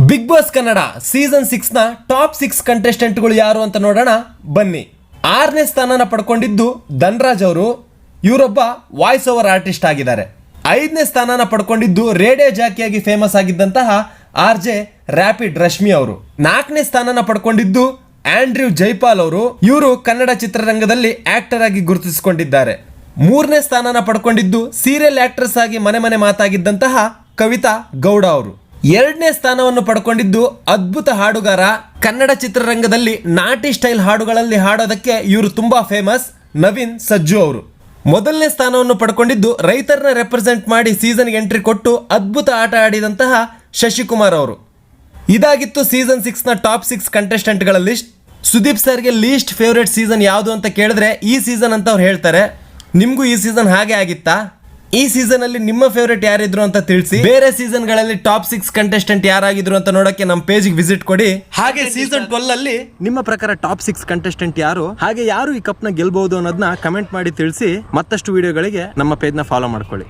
Big boss Kannada season 6 ನ top 6 ಕಂಟೆಸ್ಟೆಂಟ್ಗಳು ಯಾರು ಅಂತ ನೋಡೋಣ ಬನ್ನಿ. 6ನೇ ಸ್ಥಾನನ ಪಡ್ಕೊಂಡಿದ್ದು ಧನ್ರಾಜ್ ಅವರು. ಇವರೊಬ್ಬ ವಾಯ್ಸ್ ಓವರ್ ಆರ್ಟಿಸ್ಟ್ ಆಗಿದ್ದಾರೆ. 5ನೇ ಸ್ಥಾನನ ಪಡ್ಕೊಂಡಿದ್ದು ರೇಡಿಯೋ ಜಾಕಿಯಾಗಿ ಫೇಮಸ್ ಆಗಿದ್ದಂತಹ RJ ರ್ಯಾಪಿಡ್ ರಶ್ಮಿ ಅವರು. 4ನೇ ಸ್ಥಾನನ ಪಡ್ಕೊಂಡಿದ್ದು ಆಂಡ್ರ್ಯೂ ಜೈಪಾಲ್ ಅವರು. ಇವರು ಕನ್ನಡ ಚಿತ್ರರಂಗದಲ್ಲಿ ಆಕ್ಟರ್ ಆಗಿ ಗುರುತಿಸಿಕೊಂಡಿದ್ದಾರೆ. 3ನೇ ಸ್ಥಾನನ ಪಡ್ಕೊಂಡಿದ್ದು ಸೀರಿಯಲ್ ಆಕ್ಟ್ರೆಸ್ ಆಗಿ ಮನೆ ಮನೆ ಮಾತಾಗಿದ್ದಂತಹ ಕವಿತಾ ಗೌಡ ಅವರು. 2ನೇ ಸ್ಥಾನವನ್ನು ಪಡ್ಕೊಂಡಿದ್ದು ಅದ್ಭುತ ಹಾಡುಗಾರ, ಕನ್ನಡ ಚಿತ್ರರಂಗದಲ್ಲಿ ನಾಟಿ ಸ್ಟೈಲ್ ಹಾಡುಗಳಲ್ಲಿ ಹಾಡೋದಕ್ಕೆ ಇವರು ತುಂಬಾ ಫೇಮಸ್, ನವೀನ್ ಸಜ್ಜು ಅವರು. 1ನೇ ಸ್ಥಾನವನ್ನು ಪಡ್ಕೊಂಡಿದ್ದು ರೈತರನ್ನ ರೆಪ್ರೆಸೆಂಟ್ ಮಾಡಿ ಸೀಸನ್ಗೆ ಎಂಟ್ರಿ ಕೊಟ್ಟು ಅದ್ಭುತ ಆಟ ಆಡಿದಂತಹ ಶಶಿಕುಮಾರ್ ಅವರು. ಇದಾಗಿತ್ತು ಸೀಸನ್ 6 ನ ಟಾಪ್ 6 ಕಂಟೆಸ್ಟೆಂಟ್ಗಳ ಲಿಸ್ಟ್. ಸುದೀಪ್ ಸರ್ಗೆ ಲೀಸ್ಟ್ ಫೇವರೇಟ್ ಸೀಸನ್ ಯಾವುದು ಅಂತ ಕೇಳಿದ್ರೆ ಈ ಸೀಸನ್ ಅಂತ ಅವ್ರು ಹೇಳ್ತಾರೆ. ನಿಮಗೂ ಈ ಸೀಸನ್ ಹಾಗೆ ಆಗಿತ್ತಾ? ಈ ಸೀಸನ್ ಅಲ್ಲಿ ನಿಮ್ಮ ಫೇವರೇಟ್ ಯಾರಿದ್ರು ಅಂತ ತಿಳಿಸಿ. ಬೇರೆ ಸೀಸನ್ ಗಳಲ್ಲಿ ಟಾಪ್ 6 ಕಂಟೆಸ್ಟೆಂಟ್ ಯಾರಾಗಿದ್ರು ಅಂತ ನೋಡಕ್ಕೆ ನಮ್ಮ ಪೇಜ್ ವಿಸಿಟ್ ಕೊಡಿ. ಹಾಗೆ ಸೀಸನ್ 12 ಅಲ್ಲಿ ನಿಮ್ಮ ಪ್ರಕಾರ ಟಾಪ್ 6 ಕಂಟೆಸ್ಟೆಂಟ್ ಯಾರು, ಹಾಗೆ ಯಾರು ಈ ಕಪ್ ನ ಗೆಲ್ಬಹುದು ಅನ್ನೋದನ್ನ ಕಮೆಂಟ್ ಮಾಡಿ ತಿಳಿಸಿ. ಮತ್ತಷ್ಟು ವಿಡಿಯೋಗಳಿಗೆ ನಮ್ಮ ಪೇಜ್ ನ ಫಾಲೋ ಮಾಡ್ಕೊಳ್ಳಿ.